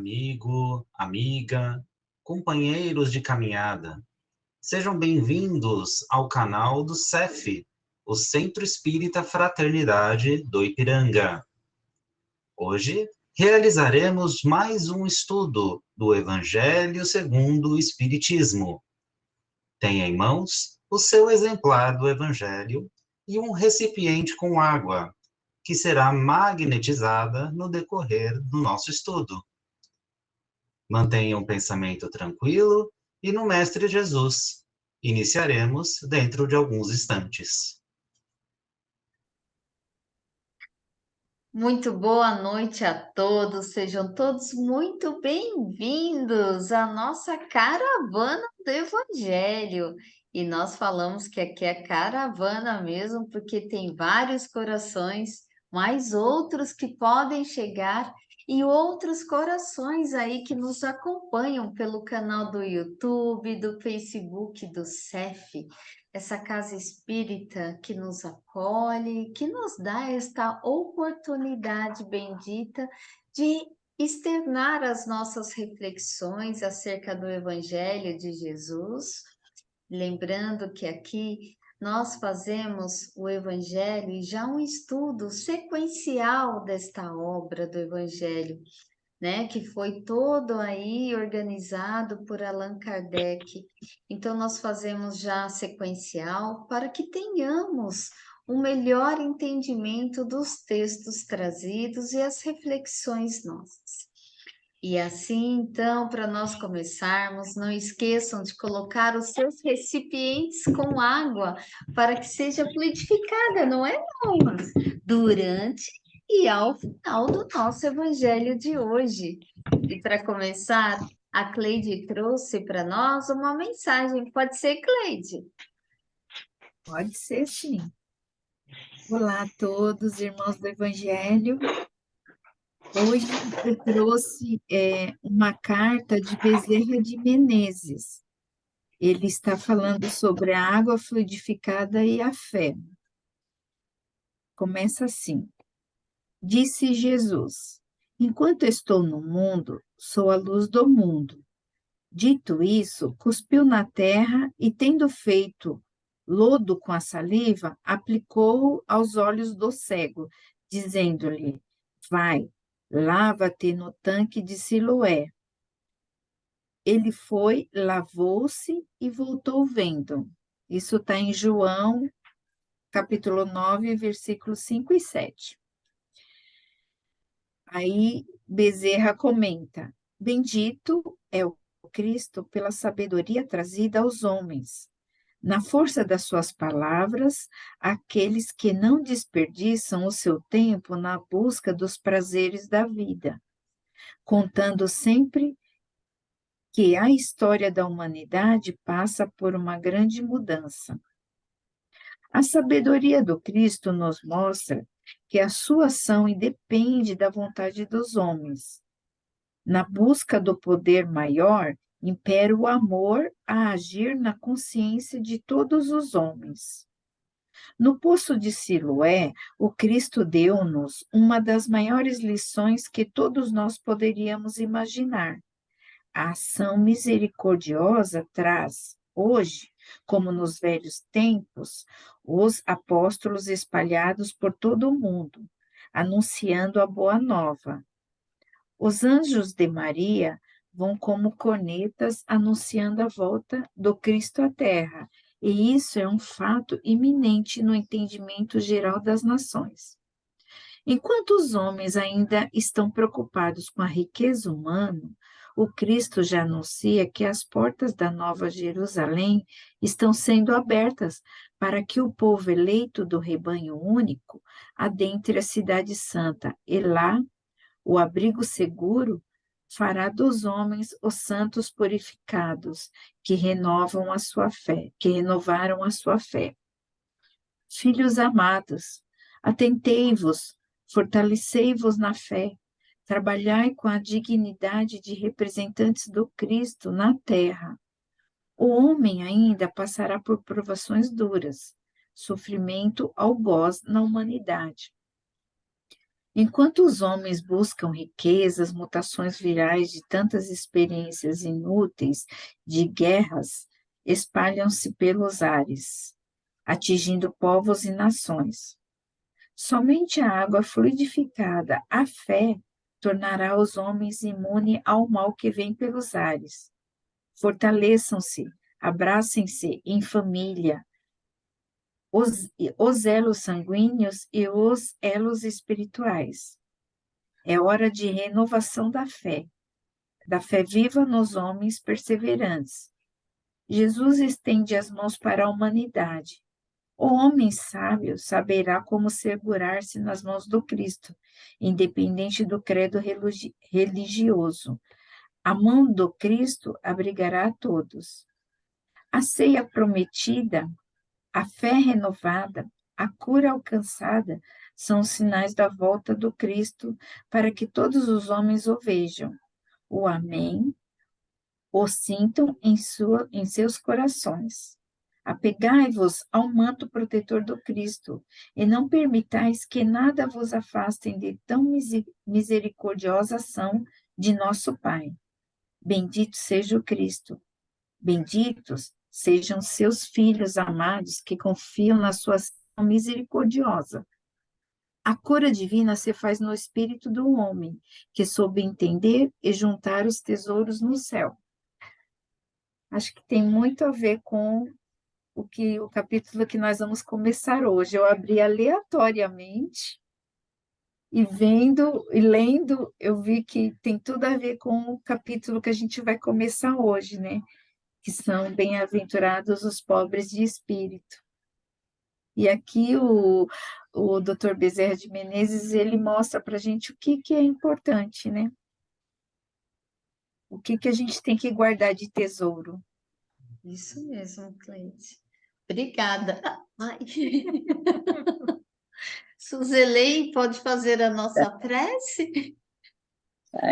amigo, amiga, companheiros de caminhada. Sejam bem-vindos ao canal do CEF, o Centro Espírita Fraternidade do Ipiranga. Hoje realizaremos mais um estudo do Evangelho segundo o Espiritismo. Tenha em mãos o seu exemplar do Evangelho e um recipiente com água, que será magnetizada no decorrer do nosso estudo. Mantenha um pensamento tranquilo e no Mestre Jesus. Iniciaremos dentro de alguns instantes. Muito boa noite a todos, sejam todos muito bem-vindos à nossa caravana do Evangelho. E nós falamos que aqui é caravana mesmo, porque tem vários corações, mais outros que podem chegar e outros corações aí que nos acompanham pelo canal do YouTube, do Facebook, do CEF, essa casa espírita que nos acolhe, que nos dá esta oportunidade bendita de externar as nossas reflexões acerca do Evangelho de Jesus. Lembrando que aqui nós fazemos o Evangelho e já um estudo sequencial desta obra do Evangelho, né, que foi todo aí organizado por Allan Kardec. Então, nós fazemos já sequencial para que tenhamos um melhor entendimento dos textos trazidos e as reflexões nossas. E assim, então, para nós começarmos, não esqueçam de colocar os seus recipientes com água para que seja fluidificada, não é, Thomas? Durante e ao final do nosso evangelho de hoje. E para começar, a Cleide trouxe para nós uma mensagem. Pode ser, Cleide? Pode ser, sim. Olá a todos, irmãos do Evangelho. Hoje eu trouxe uma carta de Bezerra de Menezes. Ele está falando sobre a água fluidificada e a fé. Começa assim. Disse Jesus: enquanto estou no mundo, sou a luz do mundo. Dito isso, cuspiu na terra e, tendo feito lodo com a saliva, aplicou-o aos olhos do cego, dizendo-lhe: vai, lava-te no tanque de Siloé. Ele foi, lavou-se e voltou vendo. Isso está em João, capítulo 9, versículos 5 e 7. Aí Bezerra comenta: bendito é o Cristo pela sabedoria trazida aos homens. Na força das suas palavras, aqueles que não desperdiçam o seu tempo na busca dos prazeres da vida, contando sempre que a história da humanidade passa por uma grande mudança. A sabedoria do Cristo nos mostra que a sua ação independe da vontade dos homens. Na busca do poder maior, impera o amor a agir na consciência de todos os homens. No Poço de Siloé, o Cristo deu-nos uma das maiores lições que todos nós poderíamos imaginar. A ação misericordiosa traz, hoje, como nos velhos tempos, os apóstolos espalhados por todo o mundo, anunciando a boa nova. Os anjos de Maria vão como cornetas anunciando a volta do Cristo à Terra, e isso é um fato iminente no entendimento geral das nações. Enquanto os homens ainda estão preocupados com a riqueza humana, o Cristo já anuncia que as portas da Nova Jerusalém estão sendo abertas para que o povo eleito do rebanho único adentre a cidade santa, e lá o abrigo seguro fará dos homens os santos purificados, que renovaram a sua fé. Filhos amados, atentei-vos, fortalecei-vos na fé, trabalhai com a dignidade de representantes do Cristo na terra. O homem ainda passará por provações duras, sofrimento algoz na humanidade. Enquanto os homens buscam riquezas, mutações virais de tantas experiências inúteis de guerras, espalham-se pelos ares, atingindo povos e nações. Somente a água fluidificada, a fé, tornará os homens imunes ao mal que vem pelos ares. Fortaleçam-se, abracem-se em família, os elos sanguíneos e os elos espirituais. É hora de renovação da fé viva nos homens perseverantes. Jesus estende as mãos para a humanidade. O homem sábio saberá como segurar-se nas mãos do Cristo, independente do credo religioso. A mão do Cristo abrigará a todos. A ceia prometida, a fé renovada, a cura alcançada são os sinais da volta do Cristo para que todos os homens o vejam. O Amém o sintam em seus corações. Apegai-vos ao manto protetor do Cristo, e não permitais que nada vos afastem de tão misericordiosa ação de nosso Pai. Bendito seja o Cristo. Benditos sejam seus filhos amados que confiam na sua ação misericordiosa. A cura divina se faz no espírito do homem, que soube entender e juntar os tesouros no céu. Acho que tem muito a ver com o capítulo que nós vamos começar hoje. Eu abri aleatoriamente e vendo e lendo, eu vi que tem tudo a ver com o capítulo que a gente vai começar hoje, né? Que são bem-aventurados os pobres de espírito. E aqui o Dr. Bezerra de Menezes, ele mostra para a gente o que é importante, né? O que a gente tem que guardar de tesouro. Isso mesmo, Cleide. Obrigada. Ai. Suzelei, pode fazer a nossa prece?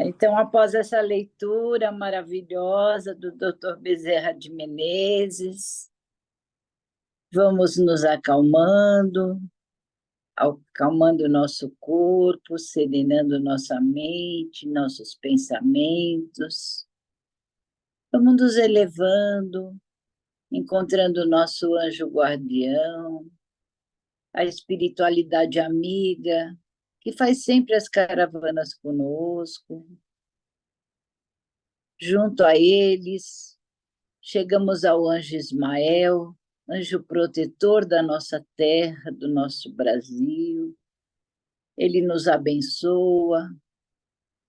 Então, após essa leitura maravilhosa do Dr. Bezerra de Menezes, vamos nos acalmando o nosso corpo, serenando nossa mente, nossos pensamentos. Vamos nos elevando, encontrando o nosso anjo guardião, a espiritualidade amiga, que faz sempre as caravanas conosco. Junto a eles, chegamos ao anjo Ismael, anjo protetor da nossa terra, do nosso Brasil. Ele nos abençoa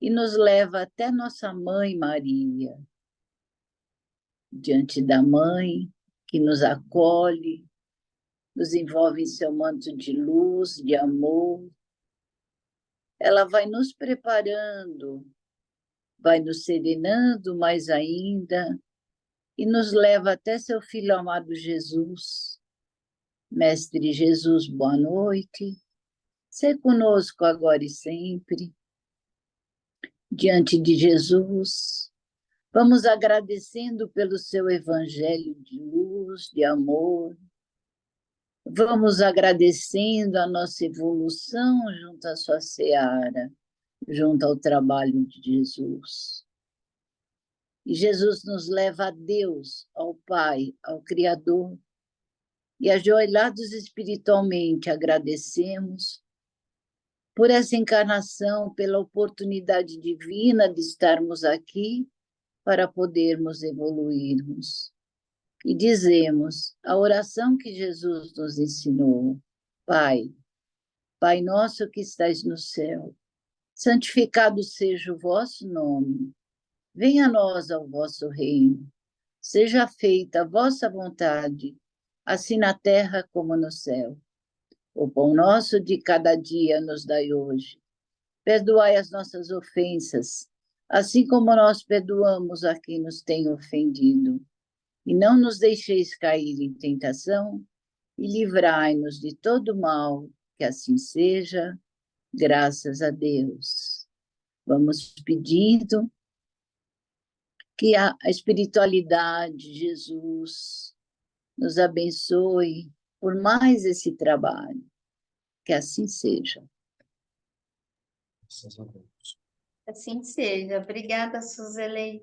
e nos leva até nossa mãe Maria. Diante da mãe, que nos acolhe, nos envolve em seu manto de luz, de amor. Ela vai nos preparando, vai nos serenando mais ainda e nos leva até seu Filho amado Jesus. Mestre Jesus, boa noite. Sê conosco agora e sempre. Diante de Jesus, vamos agradecendo pelo seu evangelho de luz, de amor. Vamos agradecendo a nossa evolução junto à sua seara, junto ao trabalho de Jesus. E Jesus nos leva a Deus, ao Pai, ao Criador. E ajoelhados espiritualmente, agradecemos por essa encarnação, pela oportunidade divina de estarmos aqui para podermos evoluirmos. E dizemos a oração que Jesus nos ensinou: Pai, Pai nosso que estais no céu, santificado seja o vosso nome. Venha a nós o vosso reino. Seja feita a vossa vontade, assim na terra como no céu. O pão nosso de cada dia nos dai hoje. Perdoai as nossas ofensas, assim como nós perdoamos a quem nos tem ofendido. E não nos deixeis cair em tentação, e livrai-nos de todo mal, que assim seja, graças a Deus. Vamos pedindo que a espiritualidade de Jesus nos abençoe por mais esse trabalho, que assim seja. Graças a Deus. Assim seja. Obrigada, Suzeli.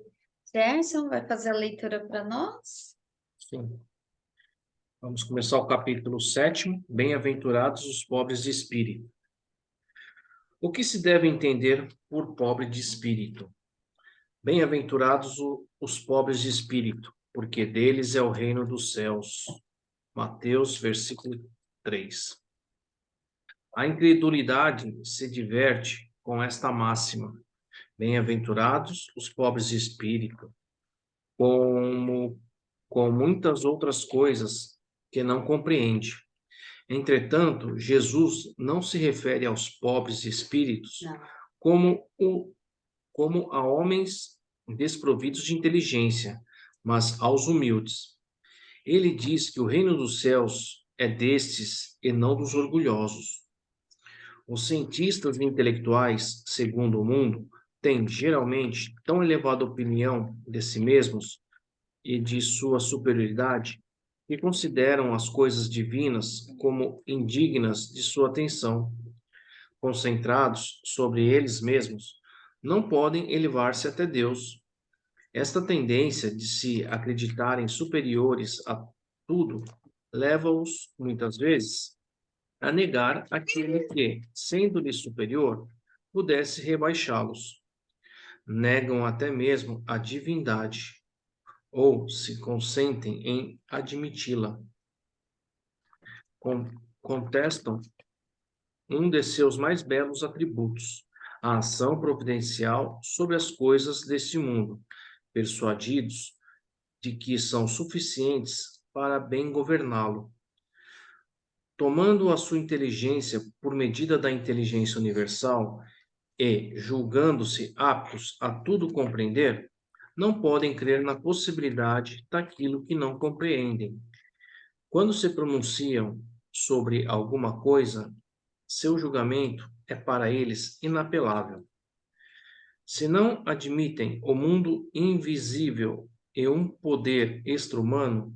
Gerson vai fazer a leitura para nós? Sim. Vamos começar o capítulo 7, Bem-aventurados os pobres de espírito. O que se deve entender por pobre de espírito? Bem-aventurados os pobres de espírito, porque deles é o reino dos céus. Mateus, versículo 3. A incredulidade se diverte com esta máxima. Bem-aventurados os pobres de espírito, como com muitas outras coisas que não compreende. Entretanto, Jesus não se refere aos pobres de espíritos como a homens desprovidos de inteligência, mas aos humildes. Ele diz que o reino dos céus é destes e não dos orgulhosos. Os cientistas e intelectuais, segundo o mundo, têm geralmente tão elevada opinião de si mesmos e de sua superioridade que consideram as coisas divinas como indignas de sua atenção. Concentrados sobre eles mesmos, não podem elevar-se até Deus. Esta tendência de se acreditarem superiores a tudo leva-os, muitas vezes, a negar aquele que, sendo-lhe superior, pudesse rebaixá-los. Negam até mesmo a divindade, ou se consentem em admiti-la. Contestam um de seus mais belos atributos, a ação providencial sobre as coisas deste mundo, persuadidos de que são suficientes para bem governá-lo. Tomando a sua inteligência por medida da inteligência universal e julgando-se aptos a tudo compreender, não podem crer na possibilidade daquilo que não compreendem. Quando se pronunciam sobre alguma coisa, seu julgamento é para eles inapelável. Se não admitem o mundo invisível e um poder extra-humano,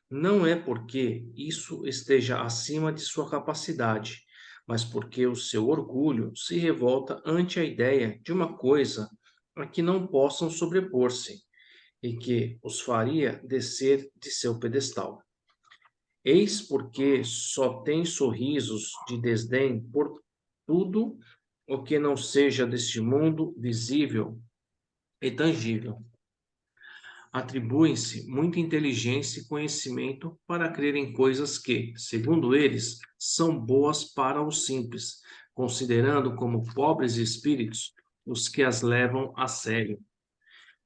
não é porque isso esteja acima de sua capacidade, mas porque o seu orgulho se revolta ante a ideia de uma coisa a que não possam sobrepor-se e que os faria descer de seu pedestal. Eis porque só tem sorrisos de desdém por tudo o que não seja deste mundo visível e tangível. Atribuem-se muita inteligência e conhecimento para crer em coisas que, segundo eles, são boas para os simples, considerando como pobres espíritos os que as levam a sério.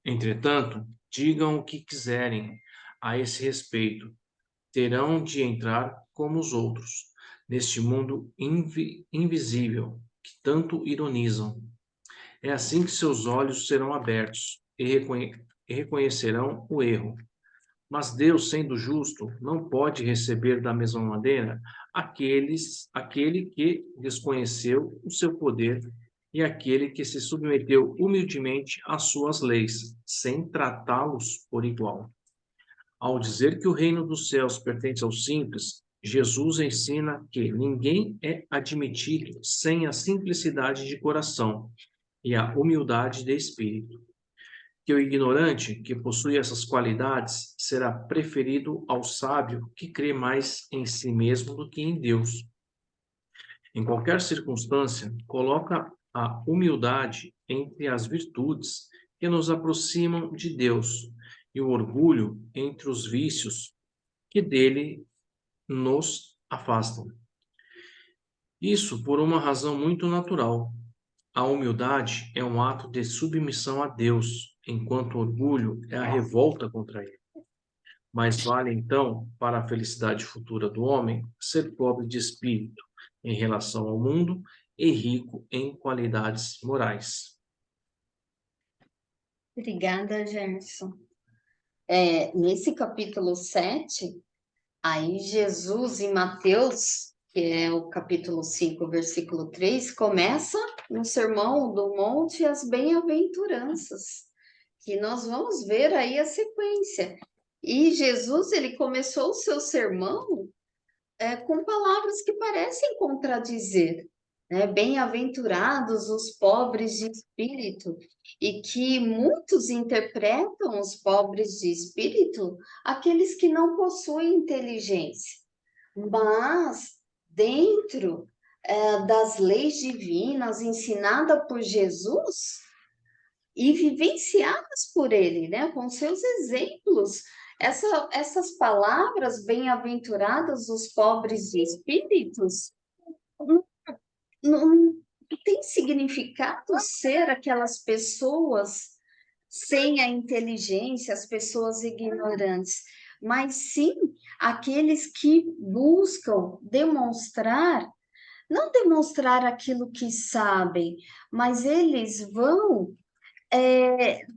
Entretanto, digam o que quiserem a esse respeito, terão de entrar como os outros, neste mundo invisível que tanto ironizam. É assim que seus olhos serão abertos e reconhecerão o erro. Mas Deus, sendo justo, não pode receber da mesma maneira aquele que desconheceu o seu poder e aquele que se submeteu humildemente às suas leis, sem tratá-los por igual. Ao dizer que o reino dos céus pertence aos simples, Jesus ensina que ninguém é admitido sem a simplicidade de coração e a humildade de espírito. Que o ignorante que possui essas qualidades será preferido ao sábio que crê mais em si mesmo do que em Deus. Em qualquer circunstância, coloca a humildade entre as virtudes que nos aproximam de Deus e o orgulho entre os vícios que dele nos afastam. Isso por uma razão muito natural. A humildade é um ato de submissão a Deus, enquanto o orgulho é a revolta contra ele. Mais vale, então, para a felicidade futura do homem, ser pobre de espírito em relação ao mundo e rico em qualidades morais. Obrigada, Gerson. Nesse capítulo 7, aí Jesus em Mateus, que é o capítulo 5, versículo 3, começa no Sermão do Monte as bem-aventuranças, que nós vamos ver aí a sequência. E Jesus, ele começou o seu sermão com palavras que parecem contradizer. né? Bem-aventurados os pobres de espírito, e que muitos interpretam os pobres de espírito aqueles que não possuem inteligência, mas dentro das leis divinas ensinadas por Jesus e vivenciadas por ele, né, com seus exemplos. Essas palavras, bem-aventurados os pobres de espíritos, não tem significado ser aquelas pessoas sem a inteligência, as pessoas ignorantes, mas sim aqueles que buscam demonstrar, não demonstrar aquilo que sabem, mas eles vão,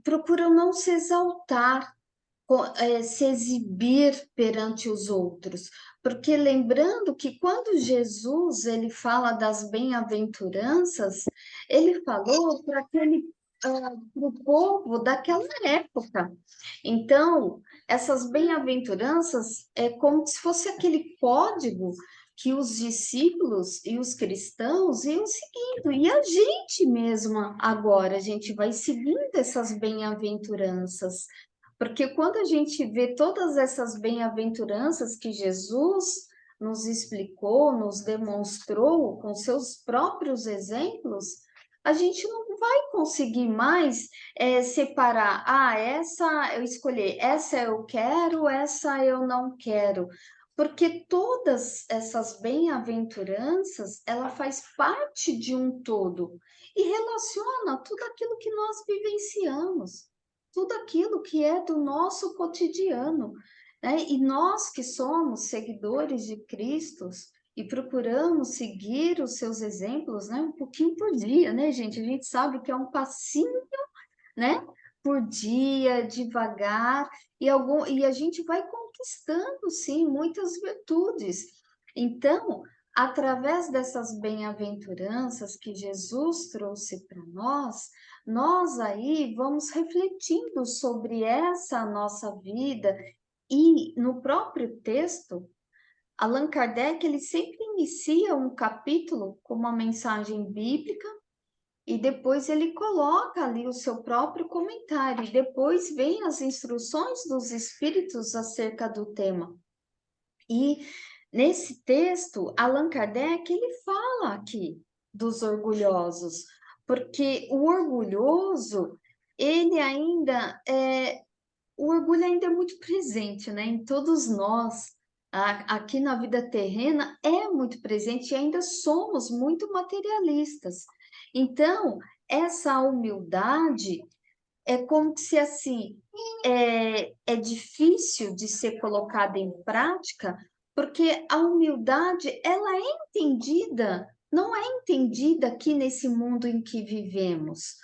procuram não se exaltar, se exibir perante os outros, porque lembrando que quando Jesus ele fala das bem-aventuranças, ele falou para aquele para o povo daquela época. Então, essas bem-aventuranças é como se fosse aquele código que os discípulos e os cristãos iam seguindo, e a gente mesma agora, a gente vai seguindo essas bem-aventuranças. Porque quando a gente vê todas essas bem-aventuranças que Jesus nos explicou, nos demonstrou com seus próprios exemplos, a gente não vai conseguir mais separar, essa eu escolhi, essa eu quero, essa eu não quero. Porque todas essas bem-aventuranças, ela faz parte de um todo e relaciona tudo aquilo que nós vivenciamos, tudo aquilo que é do nosso cotidiano, né? E nós que somos seguidores de Cristo e procuramos seguir os seus exemplos, né? Um pouquinho por dia, né, gente? A gente sabe que é um passinho, né? Por dia, devagar, e a gente vai conquistando, sim, muitas virtudes. Então, através dessas bem-aventuranças que Jesus trouxe para nós aí vamos refletindo sobre essa nossa vida, e no próprio texto, Allan Kardec, ele sempre inicia um capítulo com uma mensagem bíblica, e depois ele coloca ali o seu próprio comentário, e depois vem as instruções dos espíritos acerca do tema. E nesse texto, Allan Kardec, ele fala aqui dos orgulhosos, porque o orgulhoso, ele ainda o orgulho ainda é muito presente, né, em todos nós. Aqui na vida terrena é muito presente e ainda somos muito materialistas. Então, essa humildade é como se assim é difícil de ser colocada em prática, porque a humildade ela é entendida, não é entendida aqui nesse mundo em que vivemos,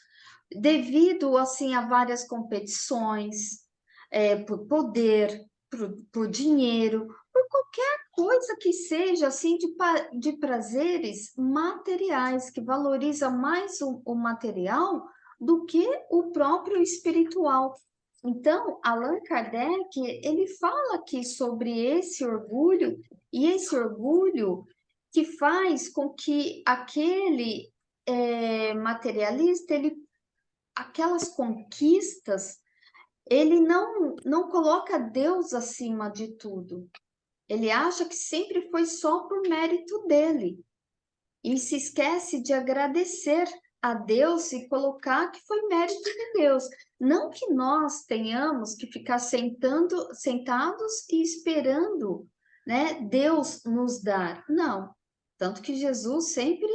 devido assim a várias competições, por poder, por dinheiro, por qualquer coisa que seja assim de prazeres materiais, que valoriza mais o material do que o próprio espiritual. Então, Allan Kardec, ele fala aqui sobre esse orgulho, e esse orgulho que faz com que aquele materialista, aquelas conquistas, ele não coloca Deus acima de tudo. Ele acha que sempre foi só por mérito dele. E se esquece de agradecer a Deus e colocar que foi mérito de Deus. Não que nós tenhamos que ficar sentados e esperando, né, Deus nos dar. Não. Tanto que Jesus sempre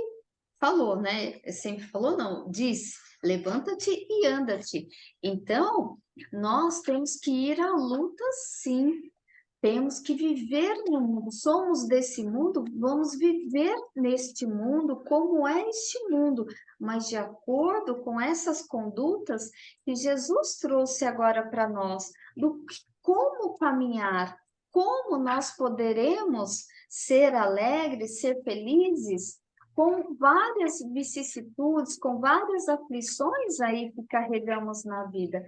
falou, né? Sempre falou, não, diz, levanta-te e anda-te. Então, nós temos que ir à luta, sim. Temos que viver no mundo, somos desse mundo, vamos viver neste mundo, como é este mundo, mas de acordo com essas condutas que Jesus trouxe agora para nós, como caminhar, como nós poderemos ser alegres, ser felizes, com várias vicissitudes, com várias aflições aí que carregamos na vida.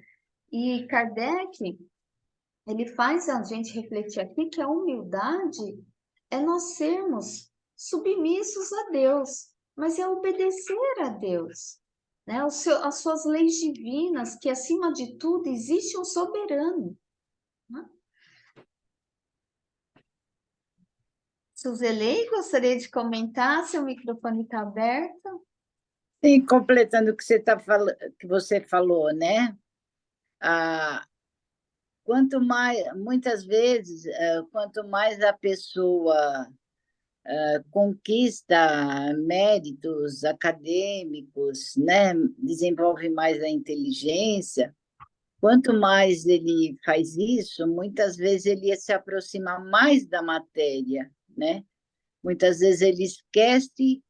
E Kardec, ele faz a gente refletir aqui que a humildade é nós sermos submissos a Deus. mas é obedecer a Deus, né? As suas leis divinas, que acima de tudo existe um soberano, né? Suzelei, gostaria de comentar, seu microfone está aberto. Sim, completando o que que você falou, né? Ah, quanto mais, muitas vezes, quanto mais a pessoa conquista méritos acadêmicos, né? Desenvolve mais a inteligência, quanto mais ele faz isso, muitas vezes ele se aproxima mais da matéria, né? Muitas vezes ele esquece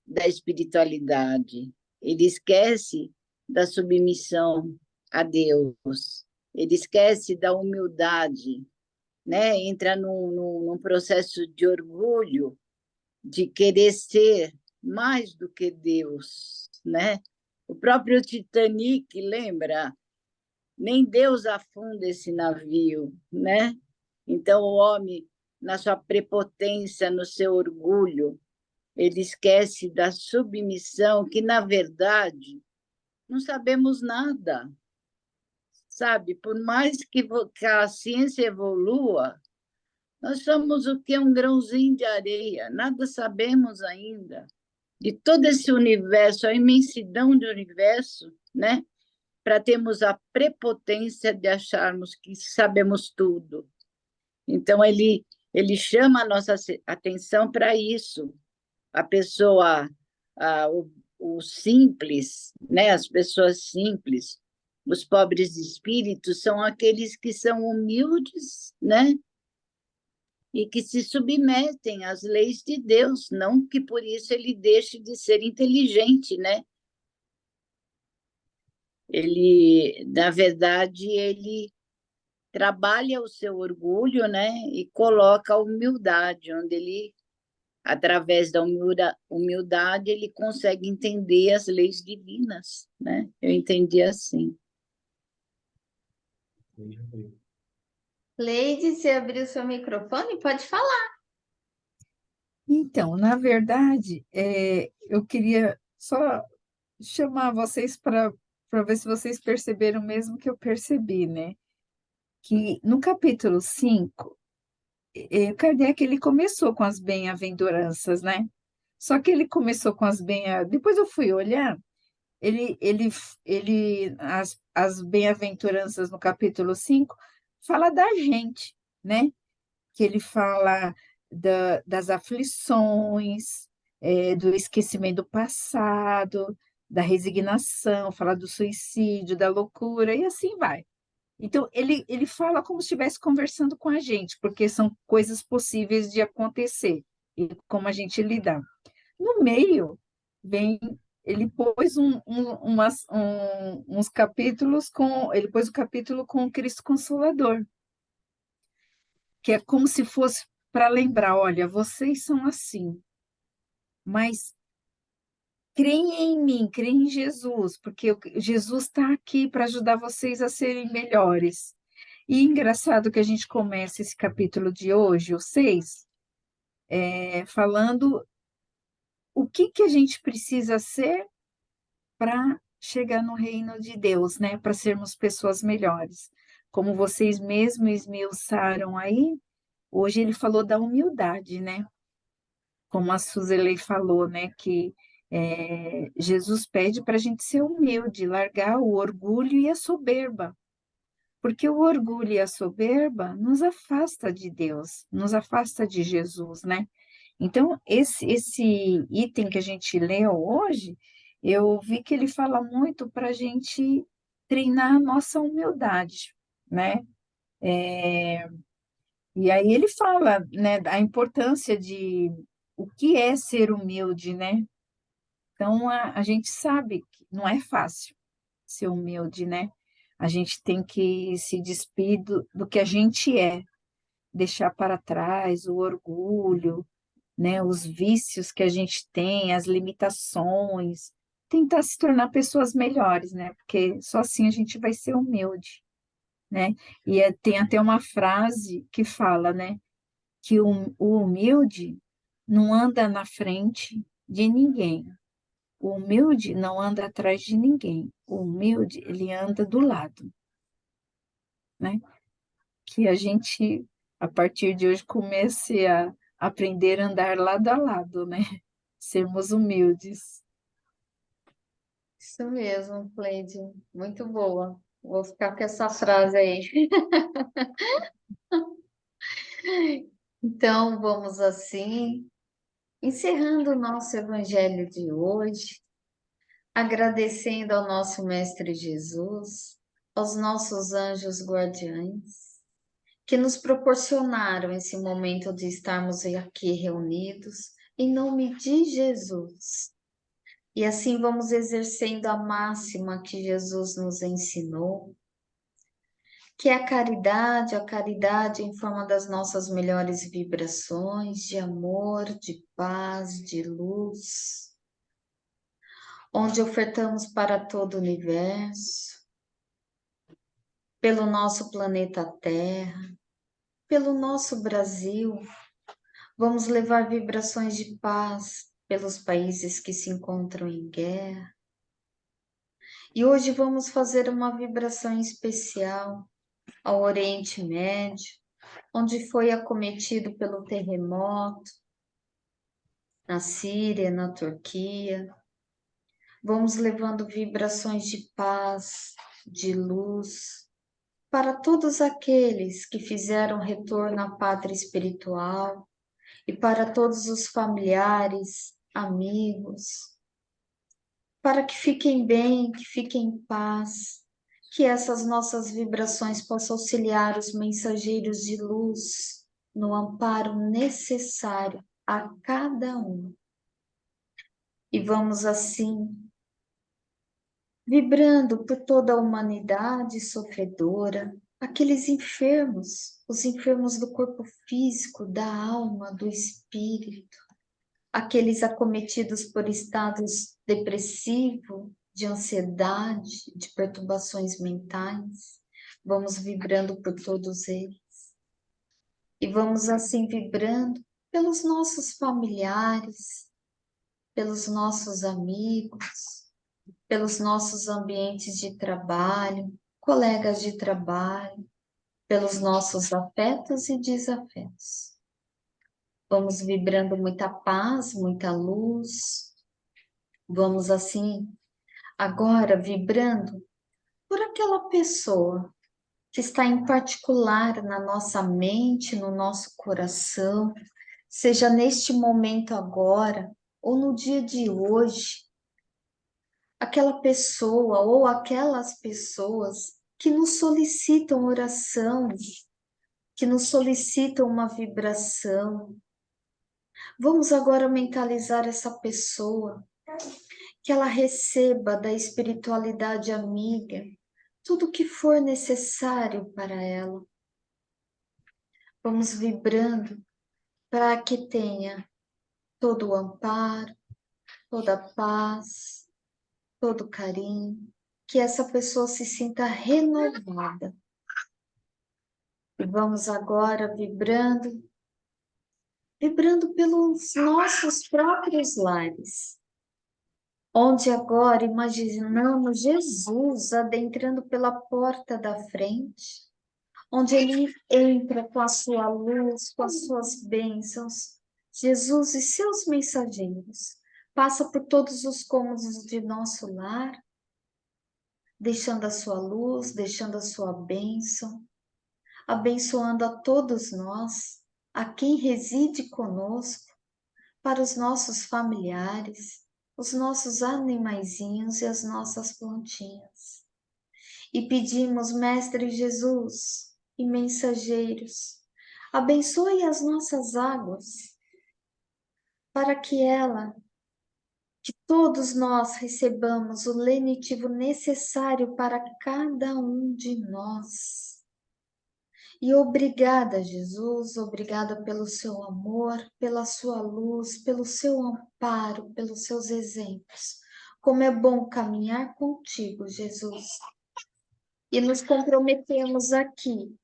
da espiritualidade, ele esquece da submissão a Deus, ele esquece da humildade, né? Entra num processo de orgulho, de querer ser mais do que Deus, né? O próprio Titanic, lembra? Nem Deus afunda esse navio, né? Então o homem, na sua prepotência, no seu orgulho, ele esquece da submissão, que na verdade não sabemos nada, sabe? Por mais que a ciência evolua, nós somos o que é um grãozinho de areia, nada sabemos ainda de todo esse universo, a imensidão do universo, né? Para termos a prepotência de acharmos que sabemos tudo. Então, ele chama a nossa atenção para isso. A pessoa, o simples, né? As pessoas simples, os pobres de espírito, são aqueles que são humildes, né? E que se submetem às leis de Deus, não que por isso ele deixe de ser inteligente, né? Ele, na verdade, ele trabalha o seu orgulho, né? E coloca a humildade, onde ele, através da humildade, ele consegue entender as leis divinas, né? Eu entendi assim. Leide, você abriu seu microfone? Pode falar. Então, na verdade, eu queria só chamar vocês para ver se vocês perceberam o mesmo que eu percebi, né? Que no capítulo 5, Kardec ele começou com as bem-aventuranças, né? Só que ele começou com as bem... Depois eu fui olhar, as bem-aventuranças no capítulo 5 fala da gente, né? Que ele fala das aflições, do esquecimento do passado, da resignação, fala do suicídio, da loucura, e assim vai. Então, ele fala como se estivesse conversando com a gente, porque são coisas possíveis de acontecer, e como a gente lidar. No meio, vem, ele pôs uns capítulos ele pôs o capítulo com o Cristo Consolador, que é como se fosse para lembrar, olha, vocês são assim, mas creem em mim, creem em Jesus, porque Jesus está aqui para ajudar vocês a serem melhores. E engraçado que a gente começa esse capítulo de hoje, o 6, falando o que a gente precisa ser para chegar no reino de Deus, né? Para sermos pessoas melhores. Como vocês mesmos esmiuçaram aí, hoje ele falou da humildade, né? Como a Suzelei falou, né? Que Jesus pede para a gente ser humilde, largar o orgulho e a soberba. Porque o orgulho e a soberba nos afasta de Deus, nos afasta de Jesus, né? Então, esse item que a gente leu hoje, eu vi que ele fala muito para a gente treinar a nossa humildade, né? E aí ele fala, né, a importância de o que é ser humilde, né? Então, a gente sabe que não é fácil ser humilde, né? A gente tem que se despir do que a gente é, deixar para trás o orgulho, né? Os vícios que a gente tem, as limitações, tentar se tornar pessoas melhores, né? Porque só assim a gente vai ser humilde, né? E tem até uma frase que fala, né? Que o humilde não anda na frente de ninguém. O humilde não anda atrás de ninguém. O humilde, ele anda do lado, né? Que a gente, a partir de hoje, comece a aprender a andar lado a lado, né? Sermos humildes. Isso mesmo, Cleide. Muito boa. Vou ficar com essa frase aí. Então, vamos assim, encerrando o nosso evangelho de hoje, agradecendo ao nosso Mestre Jesus, aos nossos anjos guardiães, que nos proporcionaram esse momento de estarmos aqui reunidos, em nome de Jesus. E assim vamos exercendo a máxima que Jesus nos ensinou, que é a caridade em forma das nossas melhores vibrações de amor, de paz, de luz, onde ofertamos para todo o universo, pelo nosso planeta Terra, pelo nosso Brasil. Vamos levar vibrações de paz pelos países que se encontram em guerra. E hoje vamos fazer uma vibração especial ao Oriente Médio, onde foi acometido pelo terremoto, na Síria, na Turquia. Vamos levando vibrações de paz, de luz, para todos aqueles que fizeram retorno à pátria espiritual e para todos os familiares, amigos, para que fiquem bem, que fiquem em paz, que essas nossas vibrações possam auxiliar os mensageiros de luz no amparo necessário a cada um. E vamos assim, vibrando por toda a humanidade sofredora, aqueles enfermos, os enfermos do corpo físico, da alma, do espírito, aqueles acometidos por estados depressivos, de ansiedade, de perturbações mentais. Vamos vibrando por todos eles. E vamos assim vibrando pelos nossos familiares, pelos nossos amigos, pelos nossos ambientes de trabalho, colegas de trabalho, pelos nossos afetos e desafetos. Vamos vibrando muita paz, muita luz. Vamos assim, agora vibrando por aquela pessoa que está em particular na nossa mente, no nosso coração, seja neste momento agora ou no dia de hoje, aquela pessoa ou aquelas pessoas que nos solicitam oração, que nos solicitam uma vibração. Vamos agora mentalizar essa pessoa, que ela receba da espiritualidade amiga tudo o que for necessário para ela. Vamos vibrando para que tenha todo o amparo, toda a paz, todo o carinho, que essa pessoa se sinta renovada. E vamos agora vibrando pelos nossos próprios lares, onde agora imaginamos Jesus adentrando pela porta da frente, onde ele entra com a sua luz, com as suas bênçãos. Jesus e seus mensageiros passa por todos os cômodos de nosso lar, deixando a sua luz, deixando a sua bênção, abençoando a todos nós, a quem reside conosco, para os nossos familiares, os nossos animaizinhos e as nossas plantinhas. E pedimos, Mestre Jesus e mensageiros, abençoe as nossas águas, para que todos nós recebamos o lenitivo necessário para cada um de nós. E obrigada, Jesus, obrigada pelo seu amor, pela sua luz, pelo seu amparo, pelos seus exemplos. Como é bom caminhar contigo, Jesus. E nos comprometemos aqui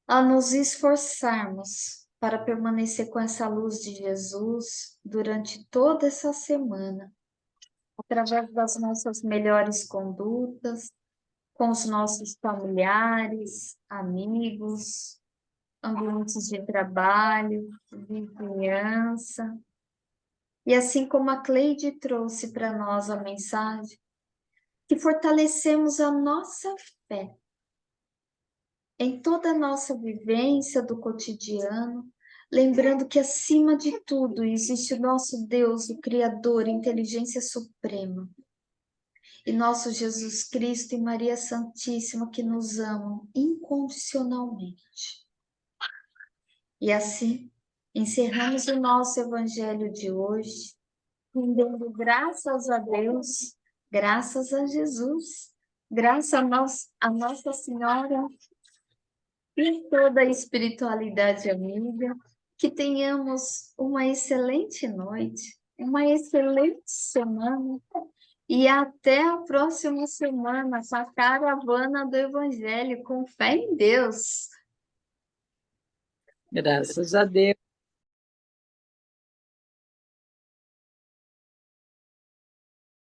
a nos esforçarmos para permanecer com essa luz de Jesus durante toda essa semana, através das nossas melhores condutas, com os nossos familiares, amigos, ambientes de trabalho, vizinhança. E assim como a Cleide trouxe para nós a mensagem, que fortalecemos a nossa fé em toda a nossa vivência do cotidiano, lembrando que acima de tudo existe o nosso Deus, o Criador, inteligência suprema, e nosso Jesus Cristo e Maria Santíssima que nos amam incondicionalmente. E assim, encerramos o nosso evangelho de hoje, rendendo graças a Deus, graças a Jesus, graças a Nossa Senhora e toda a espiritualidade amiga, que tenhamos uma excelente noite, uma excelente semana e até a próxima semana com a caravana do Evangelho, com fé em Deus. Graças a Deus.